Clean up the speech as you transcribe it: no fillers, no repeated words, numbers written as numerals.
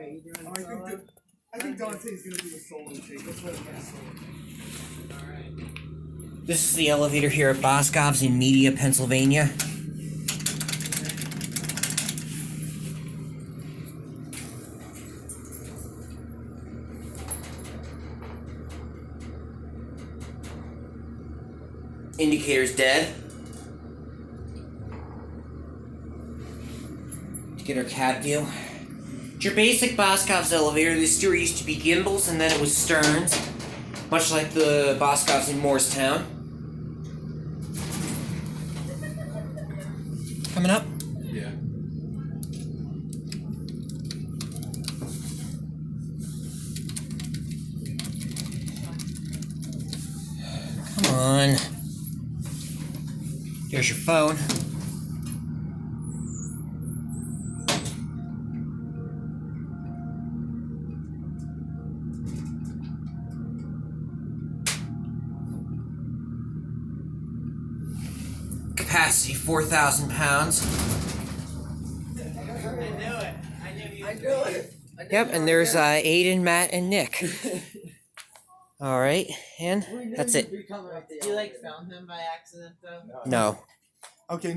Wait, you doing I think Dante's gonna do the solo shake. Let's let him get solo. Alright. This is the elevator here at Boscov's in Media, Pennsylvania. Indicator's dead. To get our cab view. It's your basic Boscov's elevator. This store used to be Gimbels and then it was Stearns. Much like the Boscov's in Moorestown. Coming up? Yeah. Come on. Here's your phone. Capacity 4,000 pounds. I knew it. I knew it. Yep, and there's Aiden, Matt, and Nick. Alright, and that's it. You like filmed him by accident though? No. Okay, now.